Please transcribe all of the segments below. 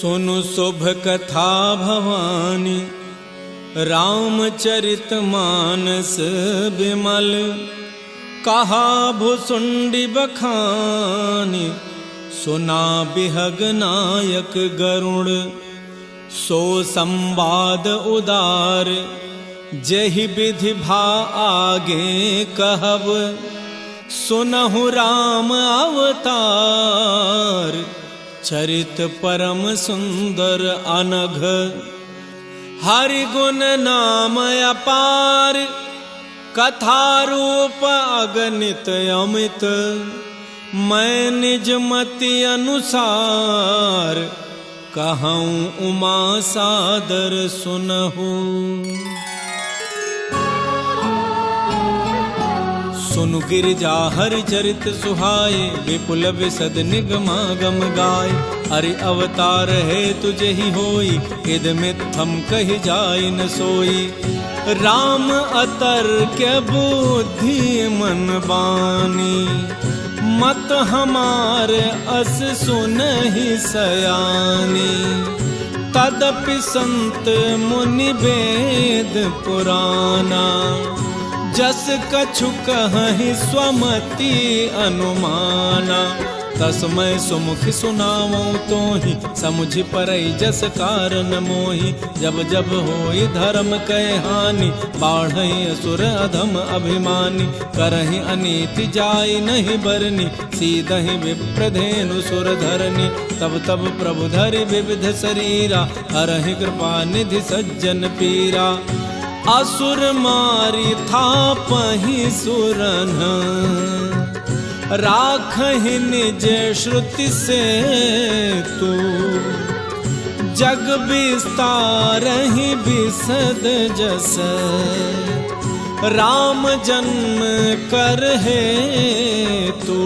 सुनु शुभ कथा भवानी, रामचरित मानस विमल। कहा भुसुंडी बखानी, सुना बिहग नायक गरुड़। सो संवाद उदार, जहि विधि भा आगे कहब। सुनहु राम अवतार, चरित परम सुंदर अनघ। हरि गुण नाम अपार, कथा रूप अगणित अमित। मैं निज मति अनुसार, कहूँ उमा सादर सुनहु। सुनु गिरिजा हरि चरित सुहाए, विपुल विशद निगमागम गाय। हरि अवतार है तुझे ही होई, इद मिथ्यम कहि जाय न सोई। राम अतर्क्य बुद्धि मन बानी, मत हमार अस सुनहि सयानी। तदपि संत मुनि वेद पुराना, जस कछु कहि स्वमति अनुमाना। तस्मै सुमुख सुनावो तोहि, समुझ परई जस कारण मोहि। जब जब होई धर्म कै हानि, बाढ़ई असुर अधम अभिमानी। करहि अनीति जाय नहीं बरनी, सीधहि विप्रधेनु सुर धरनी। तब तब प्रभु धरि विविध शरीरा, हरहि कृपा निधि सज्जन पीरा। असुर मारी थापहि सुरन, राखहि निज श्रुति से तू। जग विस्तारहि बिसद जस, राम जन्म कर हेतु।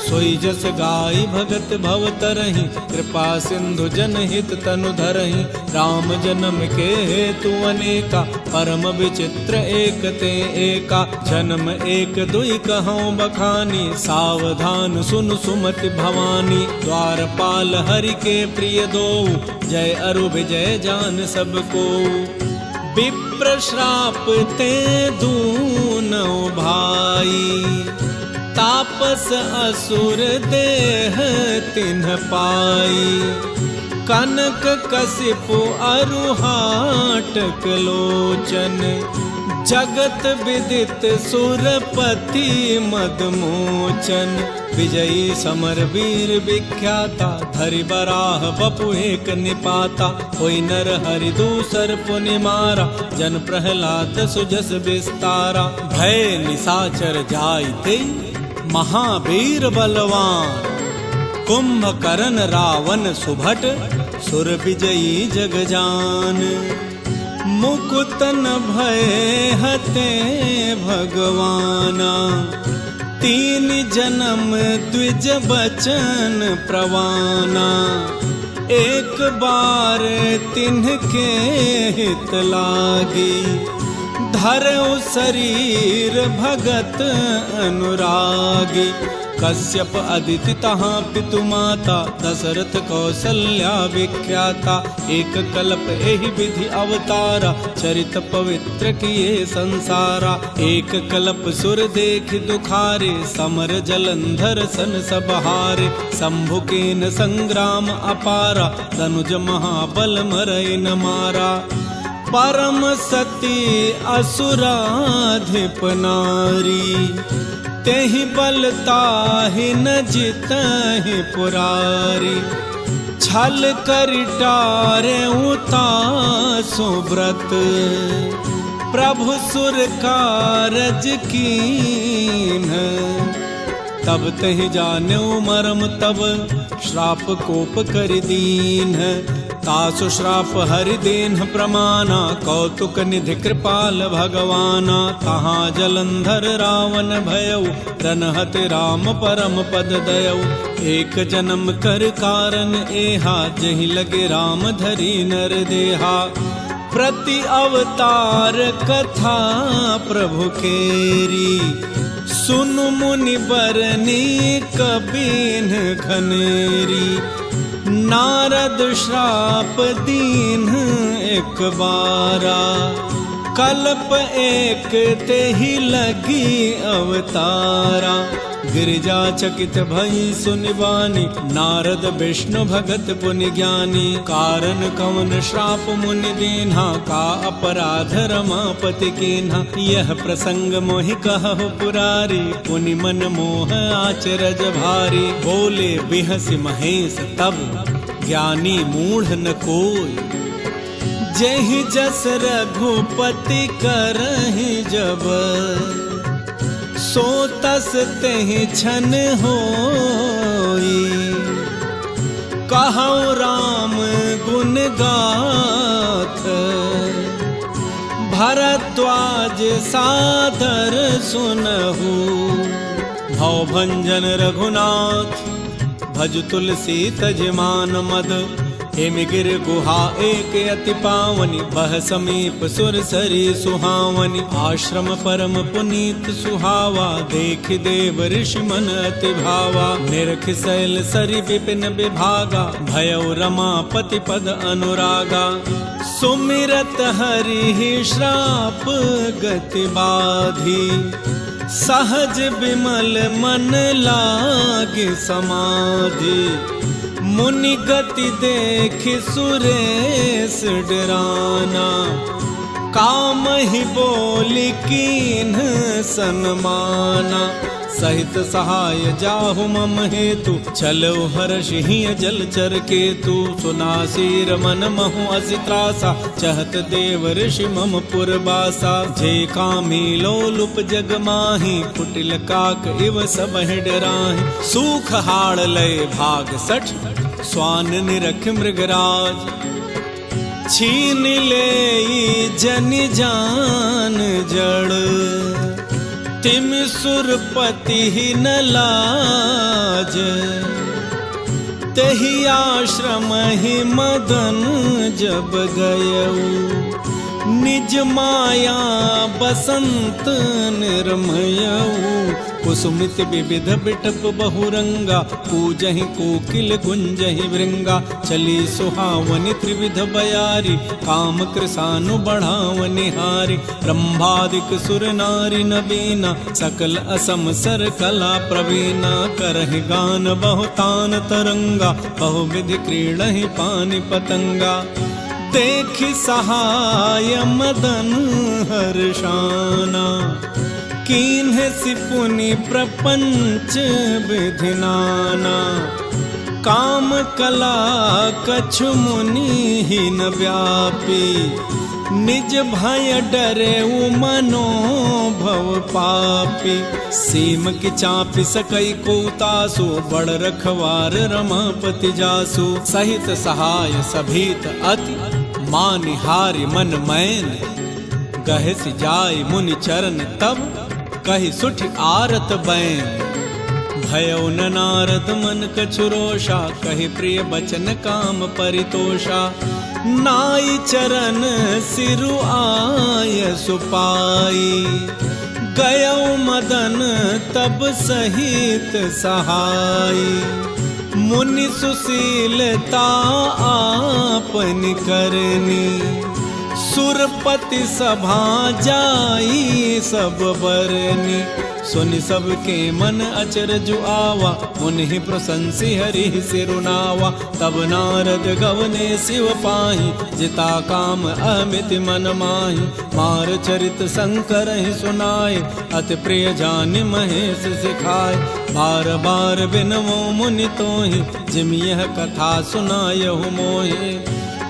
सोई जस गाय भगत भव तरहि, कृपा सिंधु जनहित तनु धरहि। राम जन्म के हेतु अनेका, परम विचित्र एक ते एका। जन्म एक दुई कहूँ बखानी, सावधान सुन सुमति भवानी। द्वारपाल हरि के प्रिय दो, जय अरु विजय जान सबको। विप्र श्राप ते दूनौ भाई, तापस असुर देह तिन्ह पाई। कनक कसिपु अरु हाटक लोचन, जगत विदित सुरपति मदमोचन। विजयी समर वीर विख्याता, धरि बराह बपु एक निपाता। होई नर हरि दूसर पुनि मारा, जन प्रहलाद सुजस विस्तारा। भय निशाचर जायते महावीर बलवान, कुंभकर्ण रावण सुभट, सुर विजयी जग जान। मुकुत न भय हते भगवाना, तीन जन्म द्विज बचन प्रवाना। एक बार तिन्हके हित लागी, धरऊ शरीर भगत अनुरागी। कश्यप अदिति तहाँ पितु माता, दशरथ कौसल्या विख्याता। एक कल्प एहि विधि अवतारा, चरित पवित्र किए संसारा। एक कल्प सुर देख दुखारे, समर जलंधर सन सब हारे। शंभु केन संग्राम अपारा, तनुज महाबल मरई न मारा। परम सती असुराधिप नारी, तेहि बल ताहि न जितहि पुरारी। छल कर टारेउ तासु व्रत, प्रभु सुर कारज कीन्ह। तब तहि जानेउ मरम तब, श्राप कोप कर दीन्ह। तासु श्राप हरि देन्ह प्रमाना, कौतुक निधि कृपाल भगवाना। तहाँ जलंधर रावण भयउ, रनहत राम परम पद दयउ। एक जन्म कर कारण एहा, जहि लगे राम धरी नर देहा। प्रति अवतार कथा प्रभु केरी, सुनु मुनि बरनी कबीन घनेरी। नारद श्राप दीन एक बारा, कल्प एक ते ही लगी अवतारा। गिरिजा चकित भई सुनिबानी, नारद विष्णु भगत पुनि ज्ञानी। कारण कवन श्राप मुनि दीन्हा, का अपराध रमापति कीन्हा। यह प्रसंग मोहि कहु पुरारी, पुनि मन मोह आचरज भारी। बोले बिहसि महेश तब, ज्ञानी मूढ़ न कोई। जेहि जस रघुपति करहि जब, सो तस तेहि छन होई। कहौ राम गुण गाथ, भरद्वाज सादर सुनहु। भव भंजन रघुनाथ, भज तुलसी तज मान मद। हेम गिर गुहा एक अति पावनी, बह समीप सुरसरी सुहावनी। आश्रम परम पुनीत सुहावा, देख देव ऋषि मन अति भावा। निरख शैल सरि विपिन विभागा, भयउ रमापति पद अनुरागा। सुमिरत हरि श्राप गति बाधी, सहज विमल मन लागे समाधि। मुनि गति देख सुरेश डराना, काम ही बोली कीन्ह सन्माना। सहित सहाय जाहु मम हेतु, चलो हर्षि जलचर केतु। सुनासीर मन महु असि त्रासा, चहत देव ऋषि मम पुरबासा। जे कामी लोलुप जग माही, कुटिल काक इव सबहि डराहि। सूख हाड़ लय भाग सठ, स्वान निरख मृगराज। छीन ले जनि जान जड़, तिम सुरपति न लाज। तेहि आश्रम ही मदन जब गयऊ, निज माया बसंत निर्मयऊ। कुसुमित विविध बिटप बहुरंगा, पूजहि कोकिल गुंजहि भृंगा। चली सुहावनि त्रिविध बयारी, काम कृसानु बढ़ावनि हारी। ब्रह्मादिक सुर नारी नबीना, सकल असम सर कला प्रवीणा। करहि गान बहुतान तरंगा, बहुविधि क्रीड़हि पानि पतंगा। देखि सहाय मदन हर्षाना, कीन्ह सि पुनि प्रपंच विधि नाना। काम कला कछु मुनि ही न व्यापी, निज भय डरे मनो भव पापी। सीम की चापी सकई को तासु, बड़ रखवार रमापति जासु। सहित सहाय सभीत अति, मानिहारि मन मैन। गहस जाय मुनि चरण तब, कहि सुठ आरत बैन। भयउ न नारद मन कछु रोषा, कहि प्रिय बचन काम परितोषा। नाई चरण सिरु आय सुपाई, गयउ मदन तब सहित सहाई। मुनि सुशीलता आपन करनी, सुरपति सभा जाई सब बरनी। सुनि सबके मन अचरज आवा, मुनि प्रशंसी हरि सिरुनावा। तब नारद गवने शिव पाहि, जिता काम अमित मन माहि। मार चरित शंकर ही सुनाए, अति प्रिय जानि महेश सिखाए। बार बार बिनवो मुनि तोहि, जिम यह कथा सुनायहु मोहि।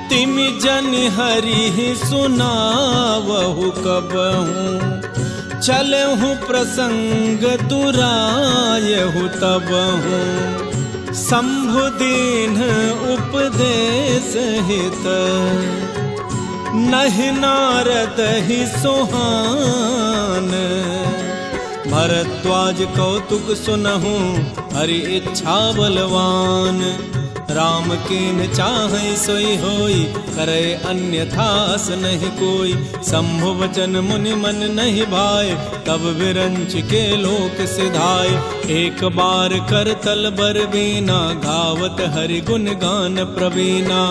तिम जन हरि सुनावहु कबहु, चलहु प्रसंग दुरायहु तबहु। शंभु दीन उपदेश हित, नहि नारद ही सोहान। भरद्वाज कौतुक सुनहु, हरि इच्छा बलवान। राम कीन चाहै सोई होई, करे अन्यथास नहीं कोई। शंभु वचन मुनि मन नहीं भाए, तब विरंच के लोक सिधाए। एक बार कर तल बर बीना, गावत हरि गुण गान प्रवीणा।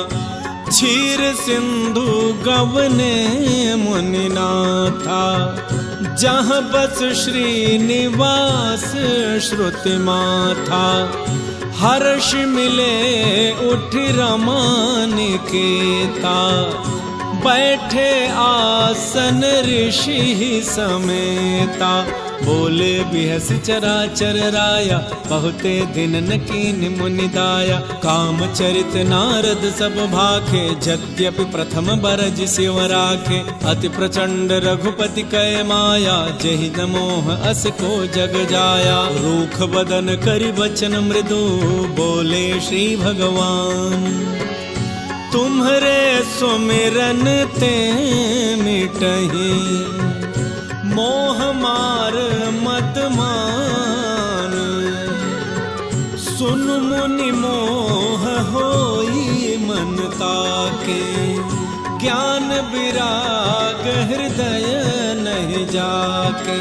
क्षीर सिंधु गवने मुनिनाथा, जहाँ बस श्रीनिवास श्रुति माथा। हर्ष मिले उठ रमानिकेता, बैठे आसन ऋषि समेता। बोले बिहस चराचर राया, बहुते दिन न कीन मुनि दाया। काम चरित नारद सब भाखे, यद्यपि प्रथम बरज शिव राखे। अति प्रचंड रघुपति कै माया, जहि न मोह अस को जग जाया। रूख बदन करि वचन मृदु, बोले श्री भगवान। तुम्हरे सुमिरन ते मिटहि, मोह मार मत मान। सुन मुनि मोह होई मन ताके, ज्ञान विराग हृदय नहीं जाके।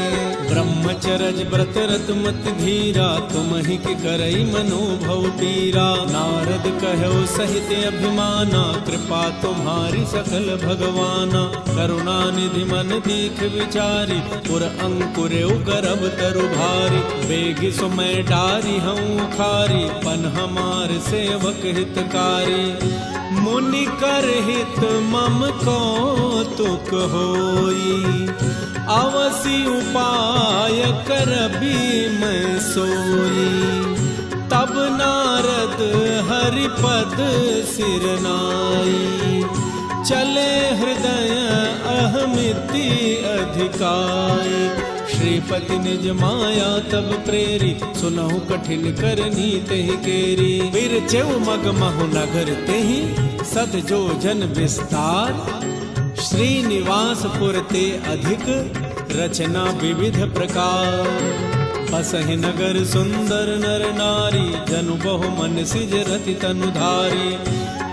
ब्रह्मचरज व्रत रत मत धीरा, तुम ही के करई मनोभव पीरा। नारद कहो सहित अभिमाना, कृपा तुम्हारी सकल भगवाना। करुणा निधि मन दीख विचारी, पुर अंकुर गर्भ तरु भारी। बेग सुमय डारी हूँ खारी, पन हमार सेवक हितकारी। मुनि कर हित मम कौतुक होई, अवसि उपाय करबी मैं सोई। तब नारद हरिपद सिर नाई, चले हृदय अहमिति अधिकाई। श्रीपति निज माया तब प्रेरी, सुनहु कठिन करनी तेहि केरी। बिरचेउ मग महु नगर तेहि, सत जो जन विस्तार। श्रीनिवास पुरते अधिक, रचना विविध प्रकार। बसहि नगर सुंदर नर नारी, जनु बहु मन सिज रति तनु धारी।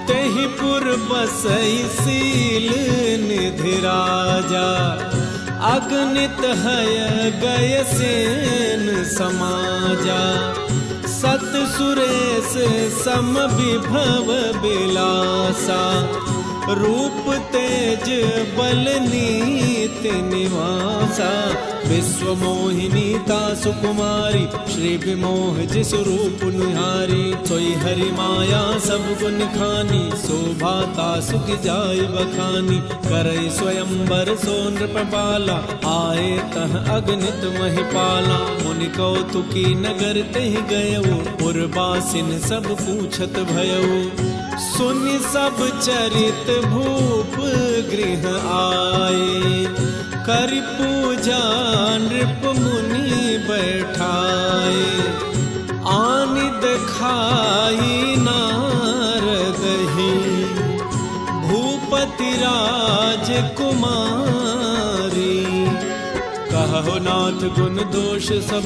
तेहि पुर बसई शील निधि राजा, अगणित हय गय सेन समाजा। सत सुरेश सम विभव बिलासा, रूप तेज बल नीति निवासा। विश्व मोहिनीता सुकुमारी, श्री विमोह जिस रूप निहारी। सोई हरि माया सब गुण खानी, शोभाता सुख जाय बखानी। करई स्वयंवर सो नृप बाला, आए तह अगणित महिपाला। मुनि कौतुकी नगर तेहि गयऊ, पुरबासिन सब पूछत भयऊ। सुनि सब चरित भूप गृह आए, करि पूजा नृप मुनि बैठाए। आनि देखाई नारद ही, भूपति राज कुमारी। कहो नाथ गुण दोष सब,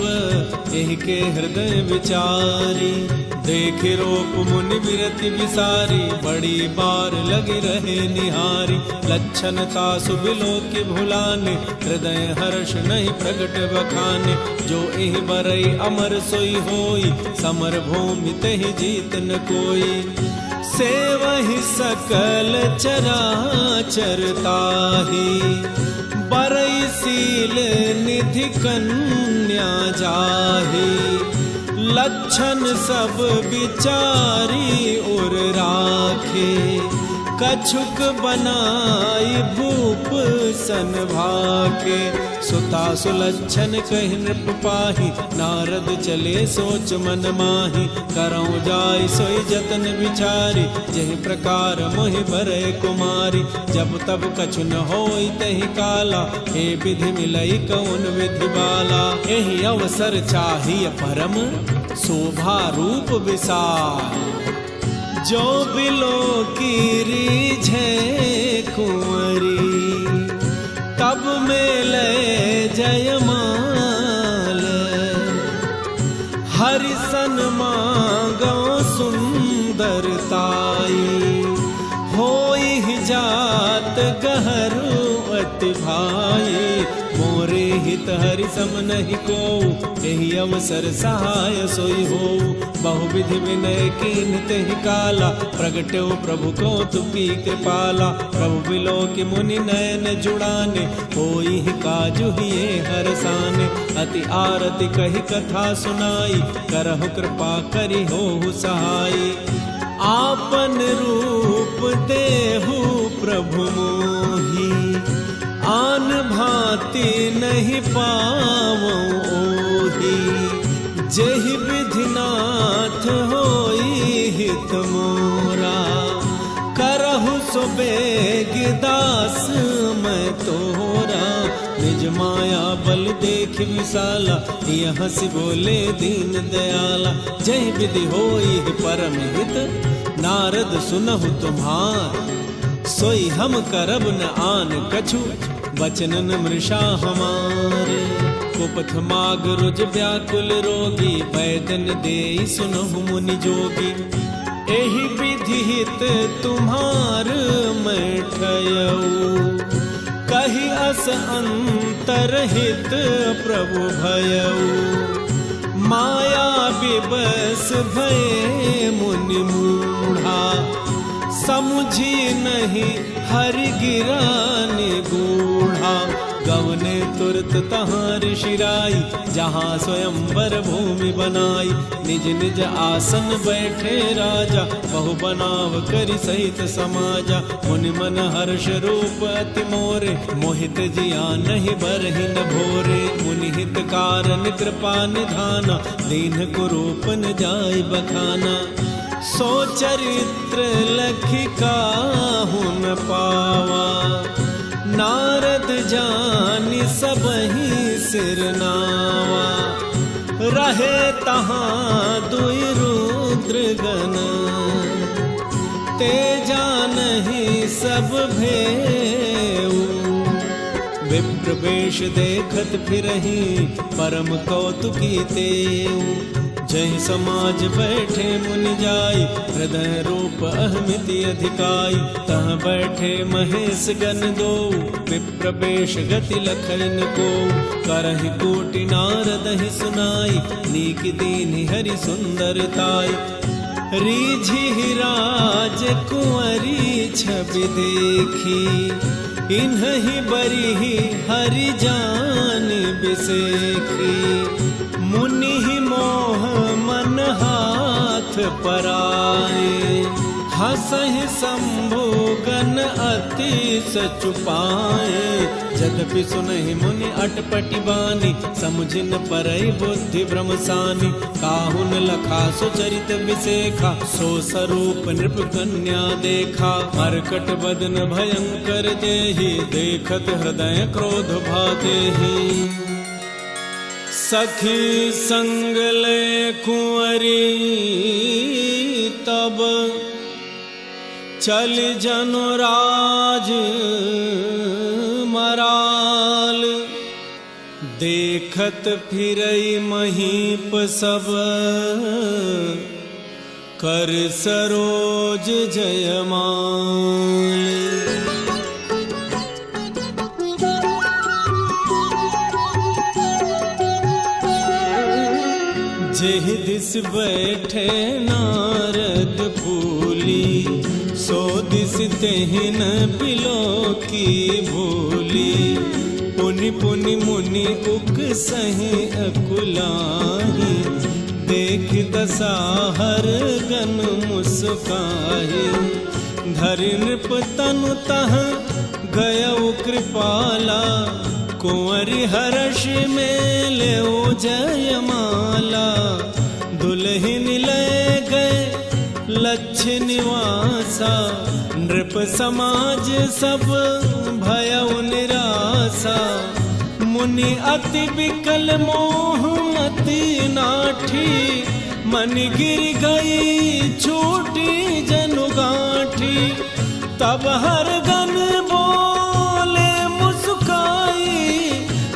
एहि के हृदय विचारी। देखे रूप मुनि विरति विसारी, बड़ी बार लगे रहे निहारी। लक्षणता सुबिलो की भुलाने, हृदय हर्ष नहीं प्रगट बखाने। जो एहि बरई अमर सोई होई, समर भूमि तेहि जीत न कोई। सेवहि सकल चराचर ताहि, बरई सील निधि कन्या जाहि। लक्षण सब विचारी उर राखे, कछुक बनाई भूप सन भाके। सुता सुलक्षण कहि नृप पाहि, नारद चले सोच मन माहि। करऊं जाय सोई जतन विचारी, जेहि प्रकार मोहि बरय कुमारी। जब तब कछु न होई तहि काला, हे विधि मिलई कौन विधि बाला। एहि अवसर चाहिए परम, शोभा रूप विशाल। जो बिलो की रीझे कुंवरी, तब मेले जयमाल। हरि सन मांगो सुंदर सुंदरताई। होई जात गहरू अति भाई, मोरे हित हरि सम नहीं को, यही अवसर सहाय सोई हो। बहुविधि विनय कीन तेहि काला, प्रगट्यो प्रभु को तुकी कृपाला। प्रभु बिलो की मुनि नयन जुड़ाने, होई काजु हिये हरसाने। अति आरती कही कथा सुनाई, करहु कृपा करी हो सहाई। आपन रूप देहु प्रभु मोही, आन भांति नहीं पावो ओही। जेहि विधिनाथ होई हित मोरा, करहु सो बेग दास मैं तोरा। निज माया बल देख विशाला, यहाँ से बोले दीन दयाला। जय विधि होई परम हित, नारद सुनहु तुम्हार। सोई हम करब न आन कछु, वचनन मृषा हमारे। कुपथ माग रुज व्याकुल रोगी, वैदन देई सुनहु मुनि जोगी। एहि विधि हित तुम्हार मैं ठयऊ, कही अस अंतर हित प्रभु भयऊ। माया विबस भय मुनि मूढ़ा, समुझी नहीं हरि गिरा निगूढ़ा। गवने तुरत तहाँ ऋषिराई, जहाँ स्वयंवर भूमि बनाई। निज निज आसन बैठे राजा, बहु बनाव करि सहित समाजा। मुनि मन हर्ष रूप अति मोरे, मोहित जिया नहीं बरहिन भोरे। मुनि हित कारण कृपा निधाना, दीन कुरूप न जाय बखाना। सो चरित्र लखि काहु न पावा, नारद जानि सबहि सिर नावा। रहे तहाँ दुई रुद्र गण, ते जानहि सब भेऊ। विप्र वेश देखत फिरहि, परम कौतुकी तेऊ। जय समाज बैठे मुनि जाई, हृदय रूप अहमिति अधिकाई। तह बैठे महेश गण दो, विप्र वेश गति लखन को। करहि कोटि नारद ही सुनाई, नीक दीन हरि सुंदरताई। रीझि राज कुंवरी छवि देखी, इन्हि बरिहि हरि जान बिसेखी। मुनि मोह मन हाथ पराए, हंसहि शंभु गण अति सचुपाए। यद्यपि सुनहि मुनि अटपटि बानी, समुझि न परई बुद्धि भ्रम सानी। काहु न लखा सो चरित विसेखा, सो स्वरूप नृप कन्या देखा। मरकट बदन भयंकर देहि, देखत हृदय क्रोध भातेहि। सखी संग ले कुंवरी तब, चल जनुराज मराल। देखत फिरई महीप सब, कर सरोज जयमाल। जेहि दिस बैठे नारद फूली, सो दिस तेहि न बिलो की भूली। पुनि पुनि मुनि उक सही अकुलाही, देख दशा हर गन मुस्काही। धरि नृप तनु तह गयउ कृपाला, कुंवरी हर्ष में लेओ जयमाला। दुल्हिन ले गए लक्ष्य निवासा, नृप समाज सब भयउ निरासा। मुनि अति विकल मोह मति नाठी, मन गिर गई छूटी जनु गांठी। तब हर गन बोले मुस्काई,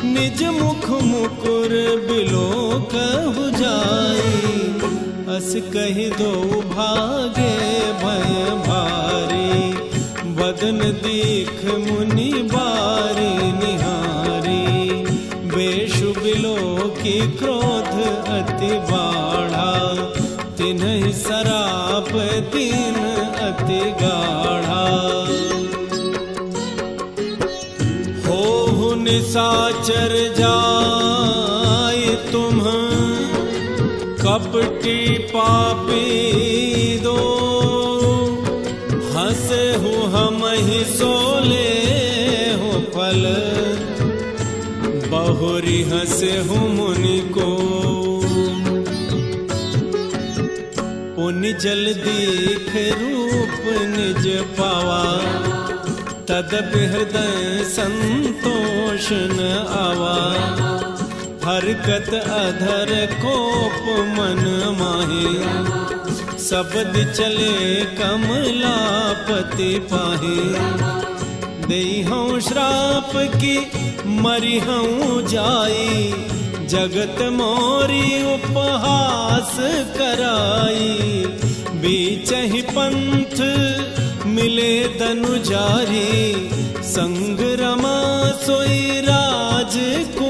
निज मुख मुकुर बिलो कहु जाई। अस कहि दो भागे भय भारी, बदन दीख मुनि बारी निहारी। बेशु बिलो की क्रोध अति बाढ़ा, तिन्हि सराप दीन अति गाढ़ा। होहु निशाचर जाय तुम, कपटी पापी दो। हंसे हु हम ही सोले हो फल, बहुरी हंसे हु मुनि को। पुनि जल दीख रूप निज पावा, तदपि हृदय संतोष न आवा। हरकत अधर कोप मन माहे, शब्द चले कमलापति पाहे। देहूँ श्राप की मरिहूँ जाई, जगत मोरी उपहास कराई। बीचहि पंथ मिले दनुजारी, संग रमा सोई राजकुमारी।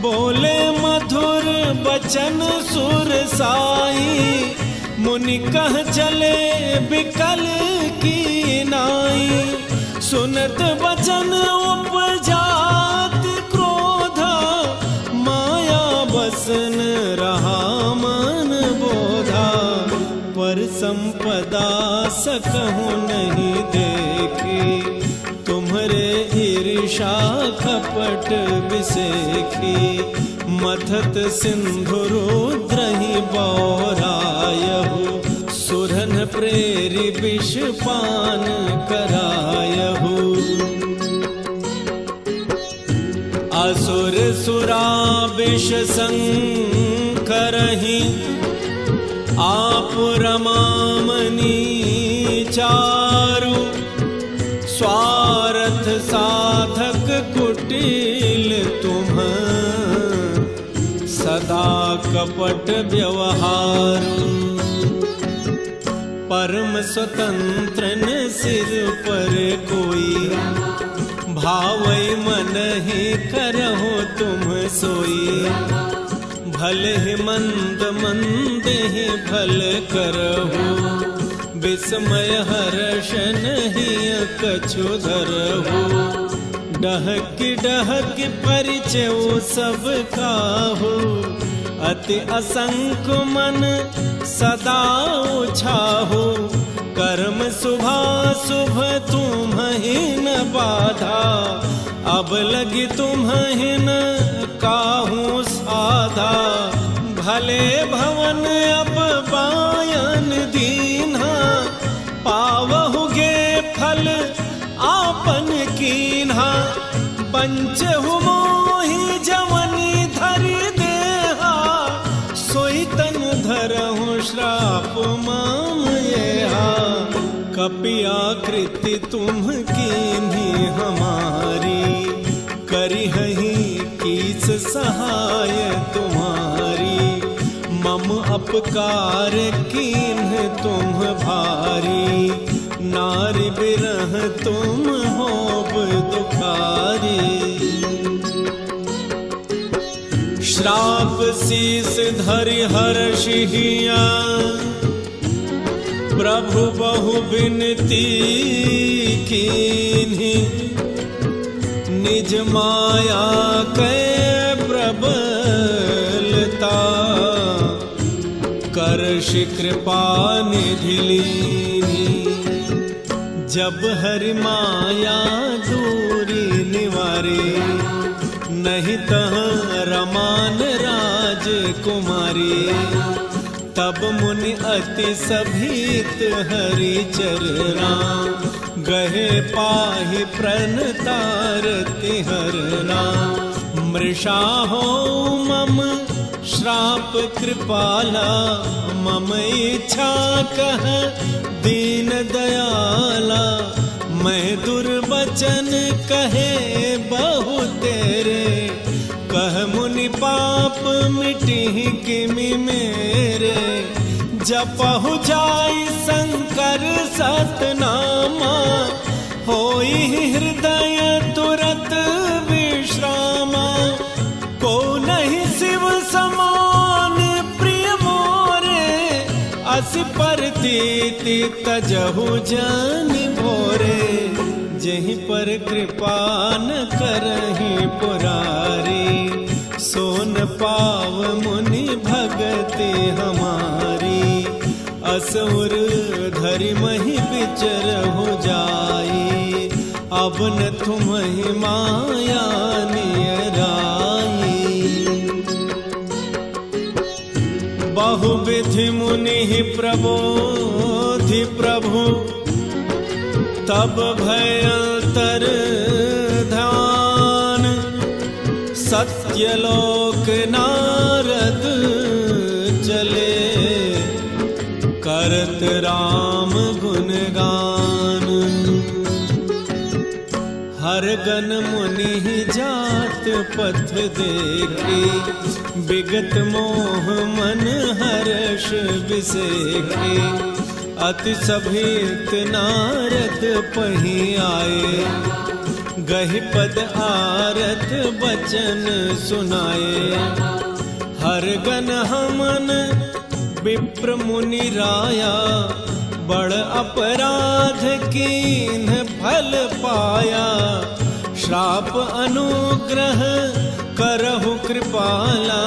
बोले मधुर बचन सुर साई, मुनि कह चले बिकल की नाई। सुनत बचन उपजात क्रोधा, माया बसन रहा मन बोधा। पर संपदा सकहु नहीं देखी, तुम्हरे ईर्षा कपट बिसेखी। मथत सिंधु रुद्रहि बौरायहु, सुरन प्रेरि विष पान करायहु। असुर सुरा विष संकरहि, आप रमामनि चारु। स्वार्थ साधक कुटिल तुम, सदा कपट व्यवहार। परम स्वतंत्र न सिर पर कोई, भावै मन ही करहो तुम सोई। भले ही मंद मंद ही भल करहु, विस्मय हर्ष नहीं कछु धरहु। डहक डहक परिचय सब काहू, अति असंख मन सदा उछाहु। कर्म शुभाशुभ तुम्हि न बाधा, अब लगी तुम्हि न काहू साधा। भले भवन अब बायन दीन्हा, पावहुगे फल आपन कीन्हा। पंचहु मोहि जवनि धरि देहा, सोई तन धरहु श्राप माम येहा। कपियाकृति तुम कीन्ही हमारी, करिहहि कीस सहाय तुम्हारी। मम अपकार कीन्ह तुम भारी, नारि बिरह तुम होब दुखारी। श्राप शीस धरि हर्षिया, प्रभु बहु बिनती कीन्ही। निज माया कै प्रबलता, करषि कृपा निधि लीनी। जब हरि माया दूरी निवारी, नहीं तह रमान राजकुमारी। तब मुनि अति सभीत हरि चरना, गहे पाहि प्रणतारति हरना। मृषा हो मम श्राप कृपाला, मम इच्छा कह दीन दयाला। मैं दुर्वचन कहे बहु तेरे, कह मुनि पाप मिटी किमि मेरे, जपहु जाई शंकर सतनामा, होई हृदय तुरत विश्रामा। को नहीं शिव समान प्रिय मोरे, अस परतीति तजहु जन भोरे। जहीं पर कृपा न करहि पुरारी, सोन पाव मुनि भगति हमारी। असुर धरि महि विचरहु जाई, अब न तुम्हि माया नियराई। बहुविधि मुनि प्रबोधि प्रभु, तब भयंतर ध्यान। सत्यलोक नारद चले, करत राम गुणगान। हर गण मुनि जात पथ देखे, विगत मोह मन हर्ष विसेखे। अति सभेत नारद पही आए, गहि पद आरत बचन सुनाए। हर गण हमन विप्र मुनि राया, बड़ अपराध कीन फल पाया। श्राप अनुग्रह करहु कृपाला,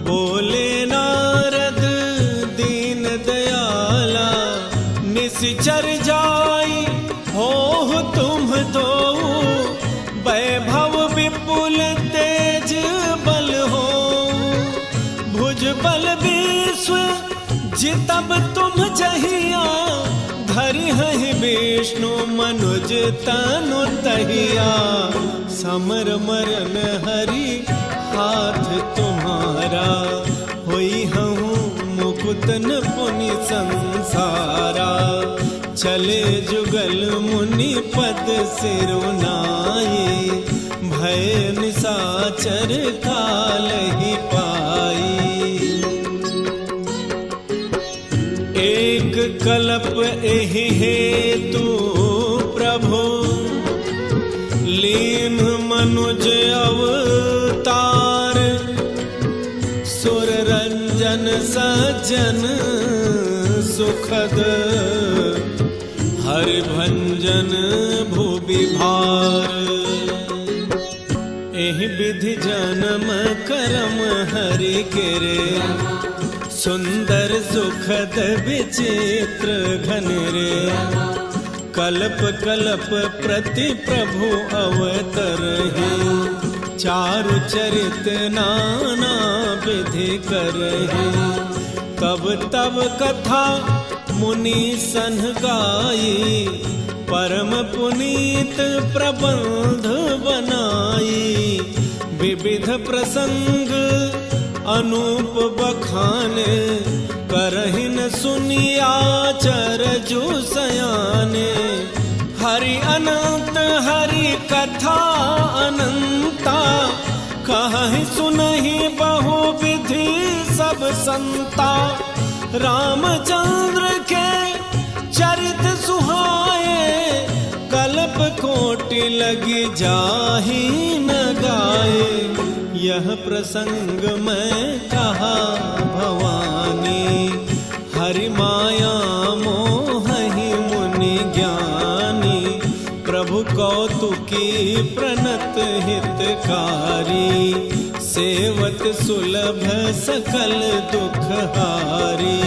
बोले नारद दीन दयाला। निश्चर जाई हो तुम दो, वैभव विपुल तेज बल हो। भुज बल विश्व जितब तुम जहिया, धरि हहि विष्णु मनुज तनु तहिया। समर मरन हरि हाथ तुम्हारा, होई हूँ मुकुतन पुनि संसारा। चले जुगल मुनि पद सिरुनाई, भय निसाचर काल ही पाई। एक कल्प एहि हेतु प्रभु, लीन मनुज अवतार। सुर रंजन सज्जन सुखद, हरि भंजन भुवि भार। एहि विधि जन्म करम हरि केरे, सुंदर सुखद विचित्र घन रे। कल्प कल्प प्रति प्रभु अवतरहि, चारु चरित नाना विधि करहि। तब तब कथा मुनि सन गाई, परम पुनीत प्रबंध बनाई। विविध प्रसंग अनूप बखाने, करहिन सुनिया चरजु सयाने। हरि अनंत हरि कथा अनंता, कहि सुनहि बहु विधि सब संता। रामचंद्र के चरित सुहाए, कल्प कोटि लगी जाहि न गाए। यह प्रसंग मैं कहा भवानी, हरि माया मोहि मुनि ज्ञानी। प्रभु कौतुकी प्रणत हितकारी, सेवत सुलभ सकल दुख हारी।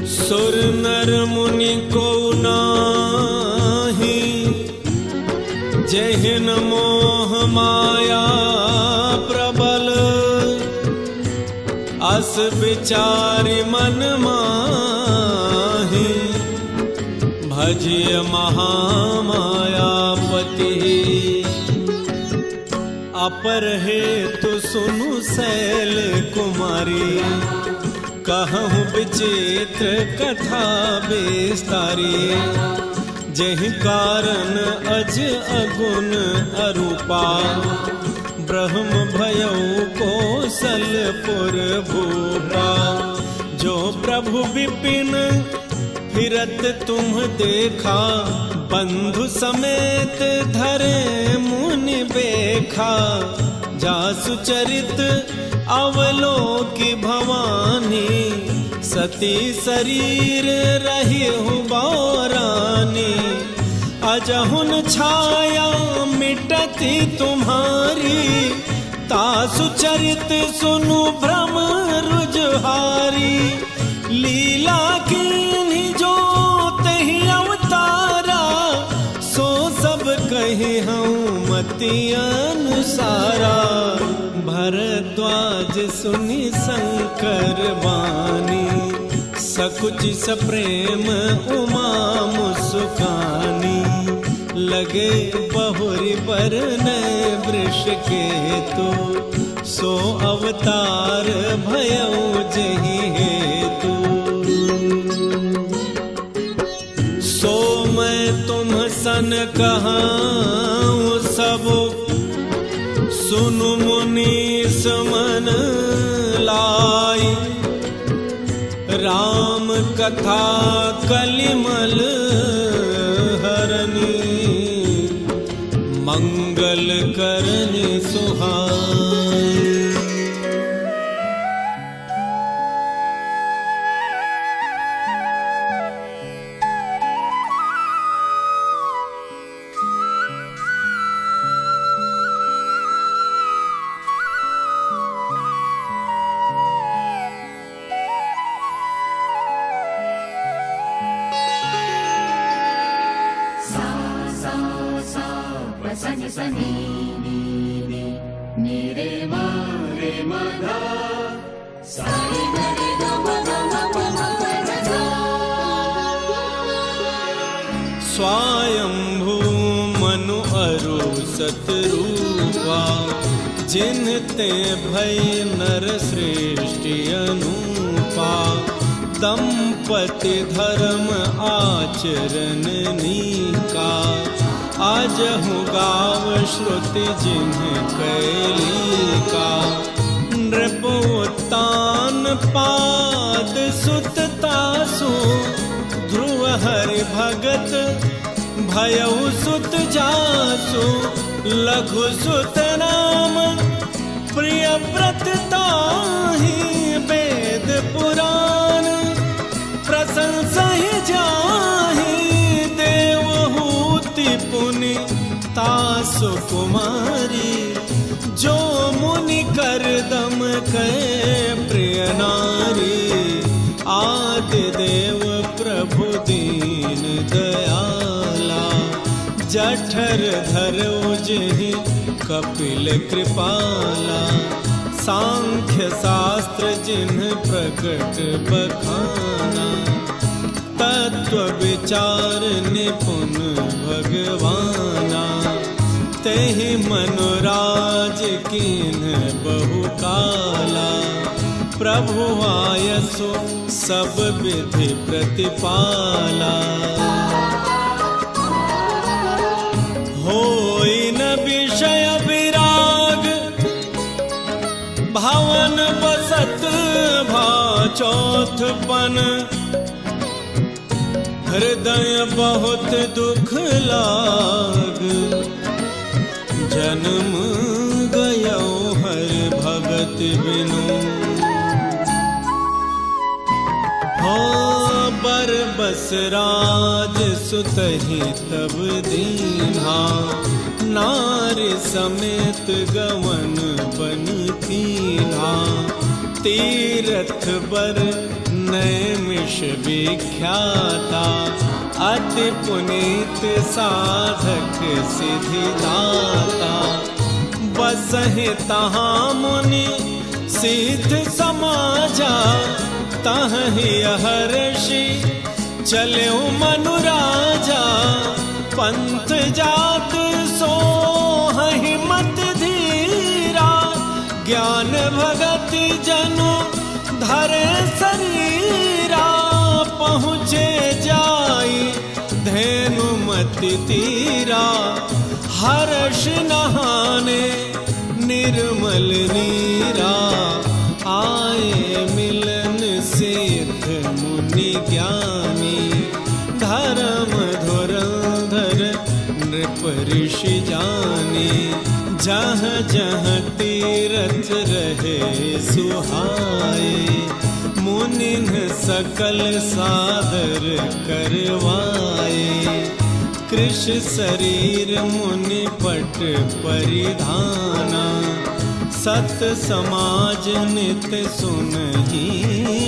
सुर नर मुनि को नाही, जहिन मोह माया प्रबल। अस विचारि मन माहि, भजिय महामायापति। अपर हेतु सुनु शैल कुमारी, कहूँ विचित्र कथा विस्तारी। जहि कारण अज अगुन अरूपा, ब्रह्म भयउ कौशलपुर भूपा। जो प्रभु विपिन फिरत तुम देखा, बंधु समेत धरे मुनि बेखा। जासु चरित अवलोकि भवानी, सती शरीर रही बारानी। अजहुन छाया मिटती तुम्हारी, तासु चरित सुनु भ्रम रुजहारी। लीला कीन्ही जो तहि अवतारा, सो सब कहि हूँ मति अनुसारा। भरद्वाज सुनि शंकर वाणी, सकुच सप्रेम उमा मुस्कानी। लगे बहुरी बरनै वृष केतु, सो अवतार भयउ जहि हेतु। सो मैं तुम सन कहाऊँ सब, सुनु मुनीस मन लाई। राम कथा कलिमल हरनी, मंगल करनि सुहाई। सनि सनि नि नि नि रे मा रे मा धा सा रे ग रे ग म ग म प म प ध धा। स्वायंभू मनु अरु सतरूपा, जिनते भय नर सृष्टि अनूपा। दंपति धर्म आचरण नीका, आजहु गाव श्रुति जिन्ह कैलिका। नृपोत्तान पाद सुत तासु, ध्रुव हरि भगत भयउ सुत जासु। लघु सुत नाम प्रिय व्रत ताहि, वेद पुराण प्रशंसा जाहि। देवहूति पुनि तासु कुमारी, जो मुनि करदम कै प्रिय नारी। आदि देव प्रभु दीन दयाला, जठर धरो जेहि कपिल कृपाला। सांख्य शास्त्र जिन्ह प्रकट बखाना, तत्व विचार निपुण भगवाना। तेहि मनुराज कीन्ह बहु काला, प्रभु आयसु सब विधि प्रतिपाला। होई न विषय विराग, भवन बसत भा चौथपन। हृदय बहुत दुख लाग, जन्म गयो हर भगत बिनु। हो बरबस राज सुतहि तब दीन्हा, नारी समेत गवन बन कीन्हा। तीरथ बर नैमिष विख्याता, अति पुनीत साधक सिद्धिदाता। बसहि तहाँ मुनि सिद्ध समाजा, तहि हर्षि चल्यो मनु राजा। पंथ जात सोहि मत धीरा, ज्ञान भगति जनु धरे शरीरा। पहुँचे जाई धेनुमति तीरा, हर्ष नहाने निर्मल नीरा, आए मिलन सिद्ध मुनि ज्ञानी। धर्म धुरंधर नृप ऋषि जानी, जहाँ जहाँ तीरथ रहे सुहाए। मुनिन सकल सादर करवाए, कृष शरीर मुनि पट परिधाना। सत समाज नित सुनहि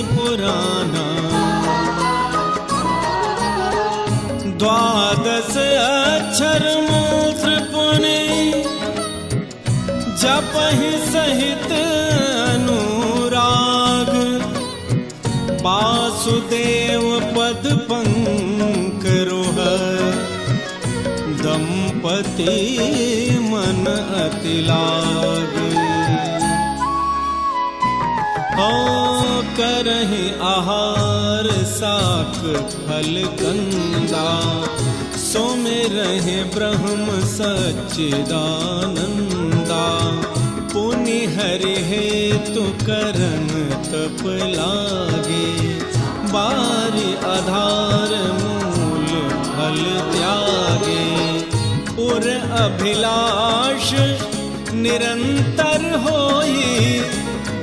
पुराना, द्वादश अक्षर मंत्र पुनि, जपहि सहित अनुराग। वासुदेव पद पंकरोह, दंपति मन अति लाग। करहि आहार साक फल कंदा, सुमिरहि ब्रह्म सच्चिदानंदा। पुनि हरि हेतु करन तप लागे, बारी आधार मूल फल त्यागे। उर अभिलाष निरंतर होई,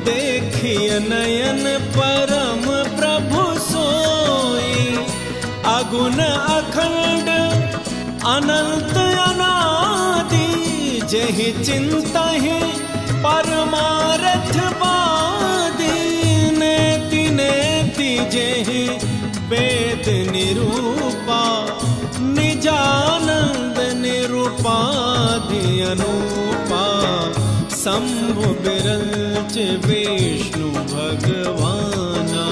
देखिय नयन परम प्रभु सोई। अगुण अखंड अनंत अनादि, जेहि चिंतहि परमारथ बादी। नेति नेति जेहि वेद निरूपा, निजानंद निरूपाधि अनूपा। शंभु बिरंच विष्णु भगवाना,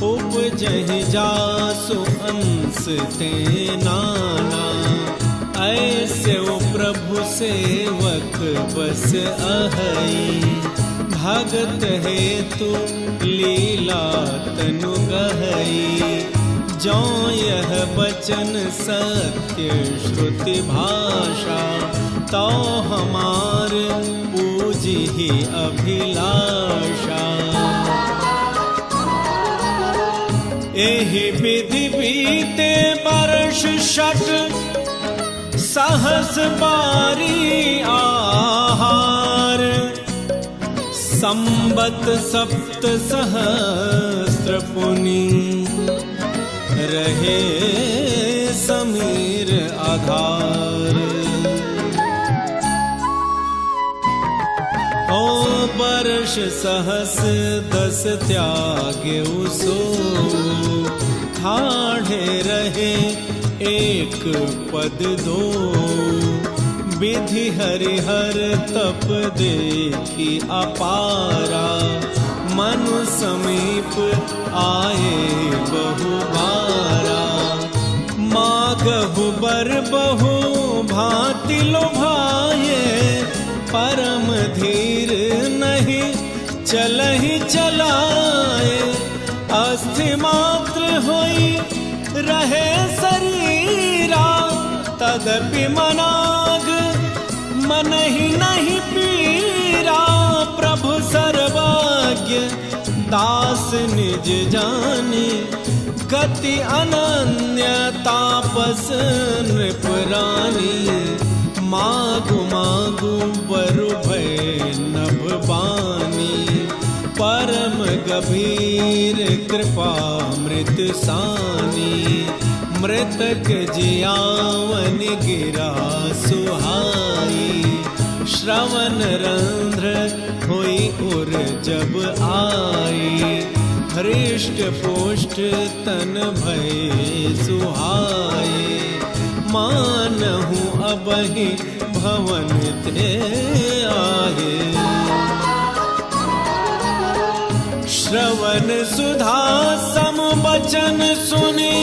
उपजहि जासु अंश ते नाना। ऐसे ओ प्रभु सेवक बस अहई, भगत हेतु लीला तनु गहई। जो यह बचन सत्य श्रुति भाषा, तो हमार पूजी ही अभिलाषा। एहि विधि बीते वर्ष षट, सहस बारी आहार। संबत सप्त सहस्त्र पुनि, रहे समीर आधार। ओ वर्ष सहस दस त्यागे सो, ठाढ़े रहे एक पद दो। विधि हरिहर तप देखी अपारा, मनु समीप आए बहु बारा। मागहु बर बहु भांति लोभाए, परम धीर नहीं चलहि चलाए। अस्थि मात्र होई रहे शरीरा, तदपि मनाग मन ही नहीं पीरा। प्रभु सर्वज्ञ दास निज जानी, गति अनन्य तापस नृपरानी। मागु मागु बरु भय नभ बानी, परम गभीर कृपा मृत सानी। मृतक जियावन गिरा सुहाई, श्रवण रंध्र होई उर जब आई। हृष्ट पुष्ट तन भय सुहाए, मानहु अबहि भवन ते आए। श्रवण सुधा सम बचन सुनी,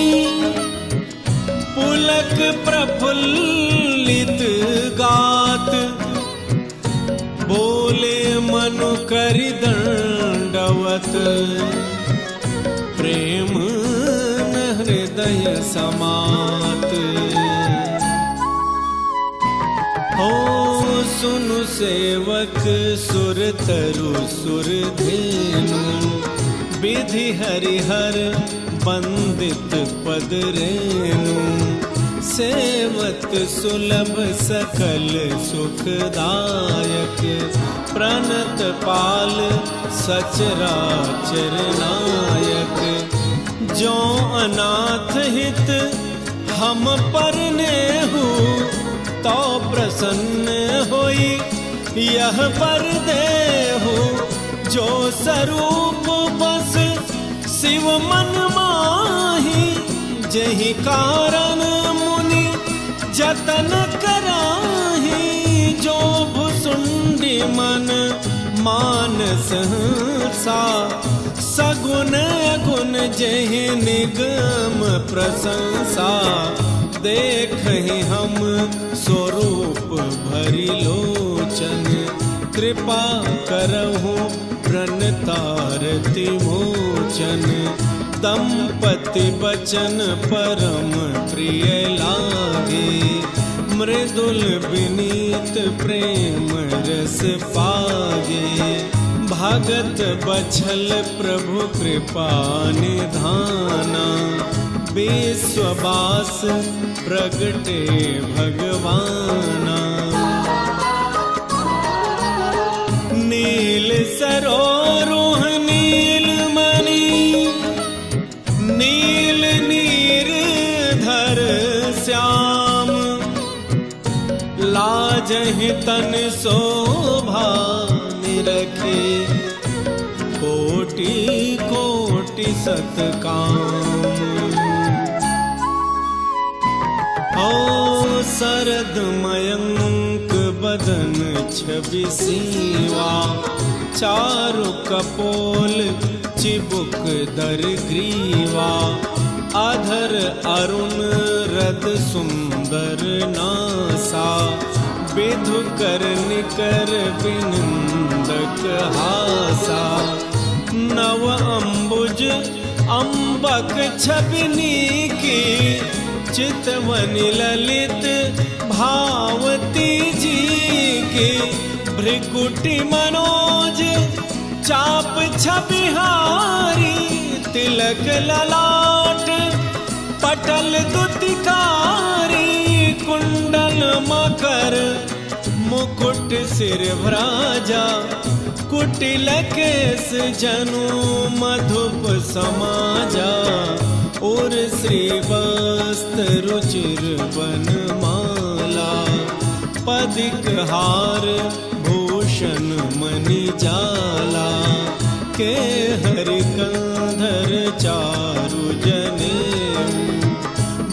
पुलक प्रफुल्लित गात। बोले मनु करि दंडवत, प्रेम न हृदय समात। हो सुनु सेवक सुर तरु सुर धेनु, विधि हरिहर बंदित पद रेनु। सेवत सुलभ सकल सुखदायक, प्रणत पाल सचराचर नायक। जो अनाथ हित हम पर नेहु, तो प्रसन्न होई यह पर देहु। जो स्वरूप बस शिव मन माही, जहि कारण मुनि जतन कराही। जो भुसुंडी मन मानस सा, सगुन अगुन जहि निगम प्रशंसा। देखहि हम स्वरूप भरि लोचन, कृपा करहु प्रणतारति मोचन। दंपति बचन परम प्रिय लागे, मृदुल विनीत प्रेम रस पागे। भगत बछल प्रभु कृपा निधाना, विश्ववास प्रगटे भगवाना। नील सरोरुह नील मणि, नील नीर धर श्याम। लाजहि तन शोभा निरखे, कोटि कोटि सतकाम। ओ शरद मयंक बदन छवि सीवा, चारु कपोल चिबुक दर ग्रीवा। अधर अरुण रद सुंदर नासा, विधु कर निकर बिनंदक हासा। नव अम्बुज अम्बक छबिनी की, चितवनि ललित भावती जी की। भृकुटि मनोज चाप छबिहारी, तिलक ललाट पटल दुतिकारी। कुंडल मकर मुकुट सिर भ्राजा, कुटिल केस जनु मधुप समाजा। और श्री वस्त्र रुचिर बनमाला, पदिक हार भूषण मणि जाला। के हरि कंधर चारु जनेऊ,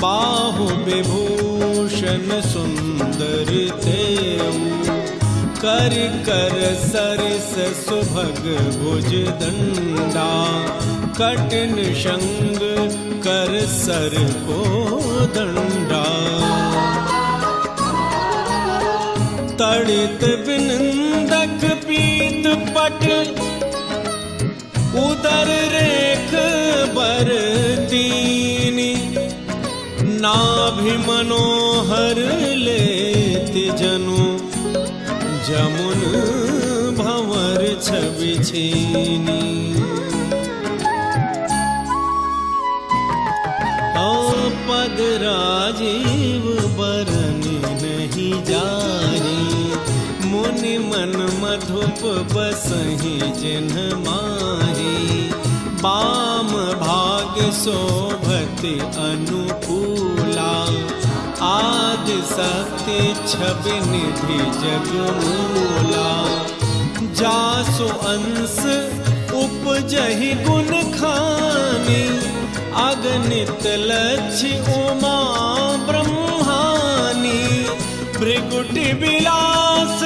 बाहु विभूषण सुंदर तेऊ। कर कर सरिस सुभग भुज दंडा, कठिन संग कर सर को दंडा। तड़ित बिनंदक पीत पट, उदर रेख बर तीनी। नाभि मनोहर लेति जनु, जमुन भंवर छवि छीनी। पद राजीव बरनि नहीं जाही, मुनि मन मधुप बसहि जिन्ह माही। बाम भाग शोभति अनुकूला, आदि शक्ति छवि निधि जगमूला। जासु अंश उपजहि गुण खानी, अगणित लक्ष्य उमा ब्रह्मानी। भृकुटि विलास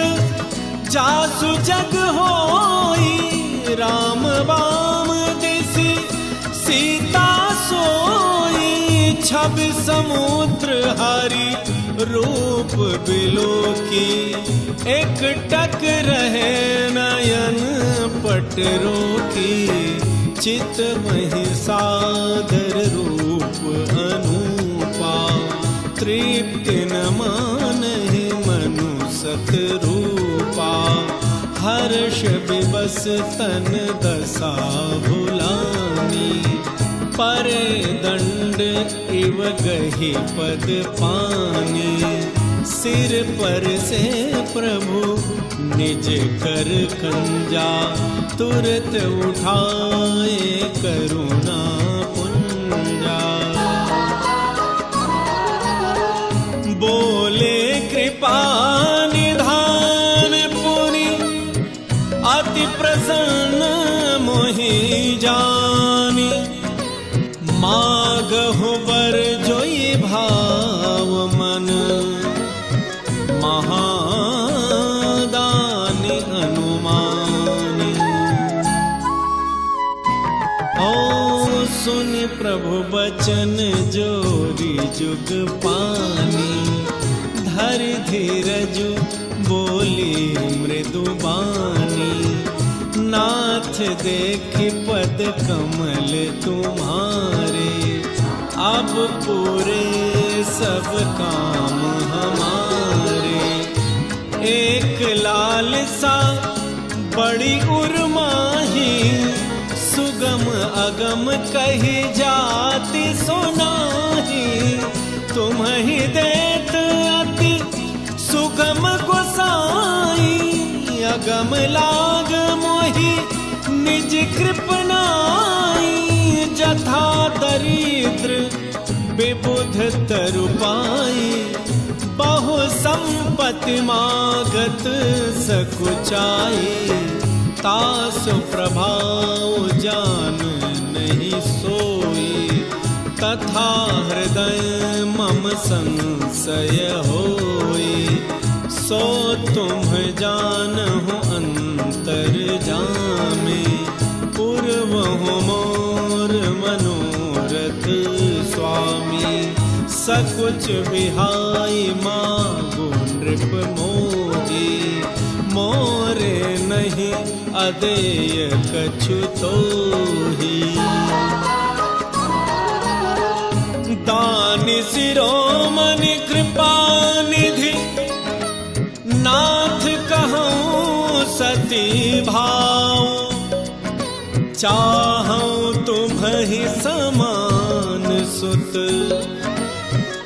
जासु जग होई, राम बाम दिसि सीता सोई। छवि समुद्र हरि रूप बिलोकी, एक टक रहे नयन पट रोकी। चित वही सादर रूप अनूपा, तृप्ति न मानहि मनु सत रूपा। हर्ष विवश तन दशा भुलानी, परे दंड इव गहि पद पानी, सिर पर से प्रभु निज कर कंजा, तुरत उठाए करुणा पुंजा। बोले कृपा निधान पुनि, अति प्रसन्न मोहि जानी, मागहु वर जोई भाव मन, महादानि अनुमानी। ओ सुनि प्रभु बचन जोरी जुग पानी, धरि धीरजु बोली मृदु बानी, नाथ देखि पद कमल तुम्हारे, अब पूरे सब काम हमारे। एक लालसा बड़ी उर्माही, सुगम अगम कही जाति सुनाही, तुम्हि देत अति सुगम गोसाई, अगम लाग मोहि निज कृपनाई, जथा दरिद्र विबुध तरुपाई, बहु संपत्ति मागत सकुचाई, तासु प्रभाव जान नहीं सोई, तथा हृदय मम संशय होई, सो तुम जानहु अंतर जामे, पूर्वहु मोर मनोरथ स्वामी, सकुच बिहाई मागो नृप मोही, मोरे नहीं अदेय कछु तोही। दानि शिरोमणि कृपा निधि, नाथ कहूँ सती भाव, चाहूँ तुम्हि समान सुत,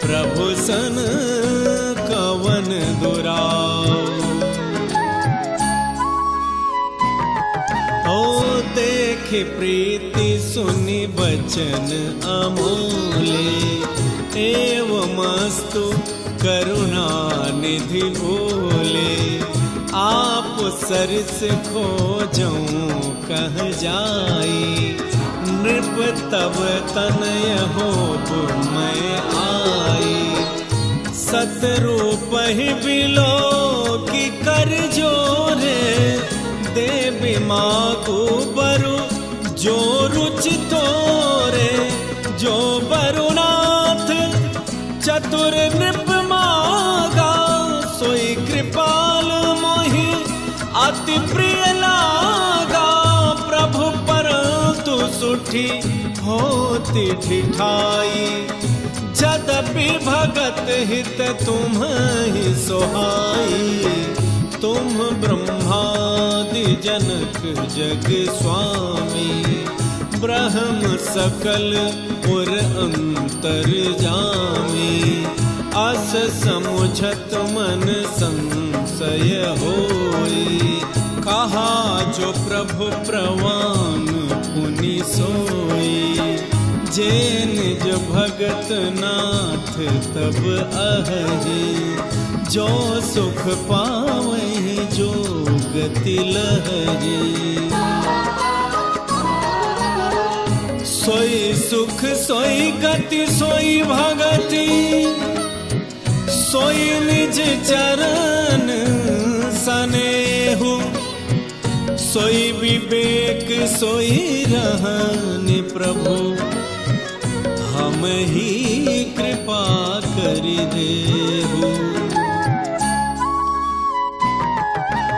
प्रभु सन कवन दुराव। ओ देखि प्रीति सुनि बचन अमोले, एवमस्तु करुणा निधि बोले, आप सरिस खोजऊं कह जाई, नृप तब तनय होब मैं आई, सतरूप ही बिलो की कर जोरे, देवी मागु बरु जो रुचि तोरे, जो बरुनाथ चतुर नृप मागा, सोई कृपाल मोहि अति प्रिय लागा, प्रभु परंतु सुठी होती ठिठाई, यद्यपि भगत हित तुम्हि सोहाई, तुम ब्रह्मादि जनक जग स्वामी, ब्रह्म सकल उर अंतर जामी, अस समुझत मन संशय होई, कहा जो प्रभु प्रवान पुनि सोई, जे निज भगत नाथ तब अहि, जो सुख पावहि जो गति लहरी। सोई सुख सोई गति सोई भगति, सोई निज चरण सनेहु, सोई विवेक सोई रहन प्रभु, हम ही कृपा करि देहु।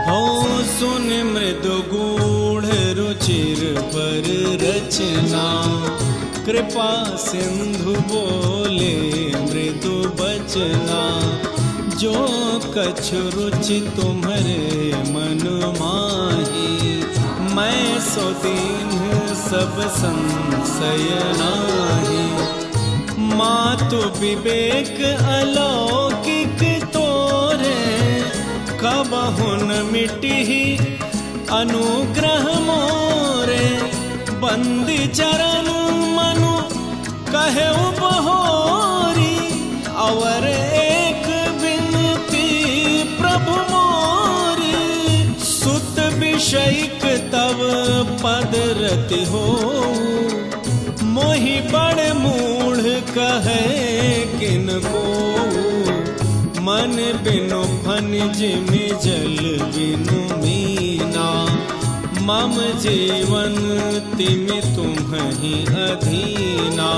हो सुन मृदु गूढ़ रुचिर पर रचना, कृपा सिंधु बोले मृदु बचना, जो कछु रुचि तुम्हारे मन माही, मैं सो दीन सब संशय नाही। मातु विवेक अलौकिक तोरे, कबहुन मिटिहि अनुग्रह मोरे। बंदी चरण मनु कहे बहोरी, और एक बिनती प्रभु मोरी। सुत विषयिक तब पद रति हो, मोहि बड़ मूढ़ कहे किनको। मन बिनु फनिज में जल बिनु मीना, मम जीवन तिमि तुम्हि अधीना।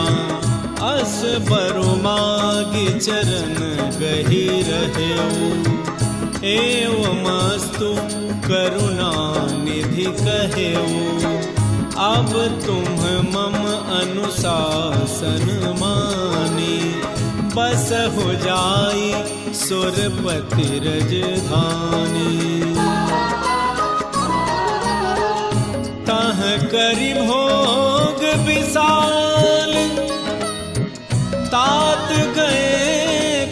अस बरु मागी चरण गही रहेऊ, एवमस्तु करुणा निधि कहेऊ। अब तुम मम अनुशासन मानी, बस हो जाई सुरपति रजधानी। तह करि भोग विशाल, तात गए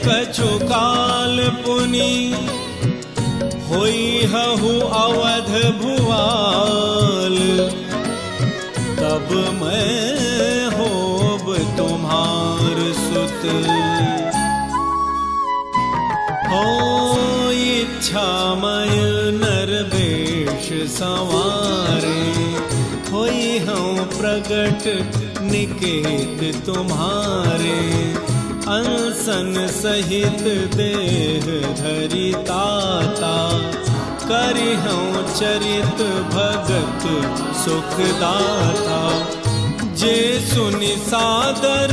कछु काल पुनि। होई हहु अवध भुआल, तब मैं होब तुम्हार सुत। हो इच्छामय नर वेश संवारे, होई हूँ प्रगट निकेत तुम्हारे। अंसन सहित देह धरि ताता, करि हूँ चरित भगत सुखदाता। जे सुनि सादर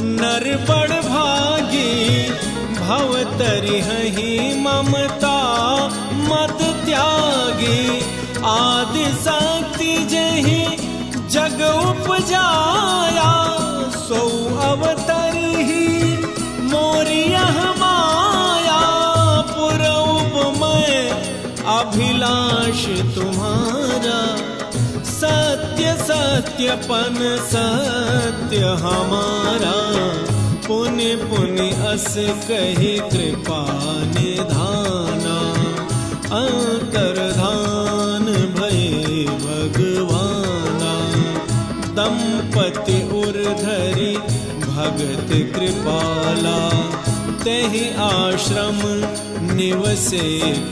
नर बड़ भागी, भव तरिहहि ममता मत त्यागी। आदि शक्ति जेहि जग उपजाया, सो अवतरिहि मोरि यह माया। पुरउप मैं अभिलाष तुम्हारा, सत्य सत्यपन सत्य हमारा। पुनि पुनि अस कही कृपा निधाना, अंतर्धान भये भगवाना। दंपति उर्धरि भगत कृपाला, तेहि आश्रम निवसे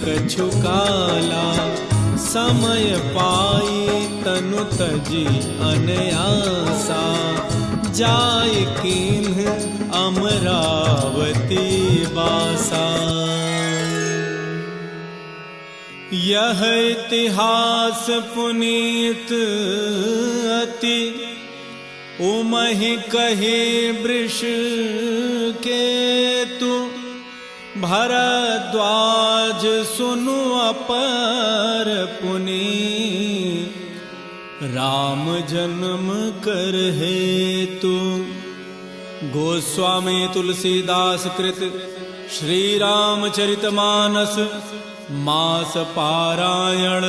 कछु काला। समय पाई तनु तजी अनयासा, जाय कीन्ह अमरावती बासा। यह इतिहास पुनीत अति, उमहि कहे वृष केतु। भरद्वाज सुनु अपर पुनि, राम जन्म कर हेतु। गोस्वामी तुलसीदास कृत श्री रामचरितमानस मास पारायण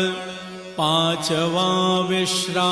5वां विश्राम।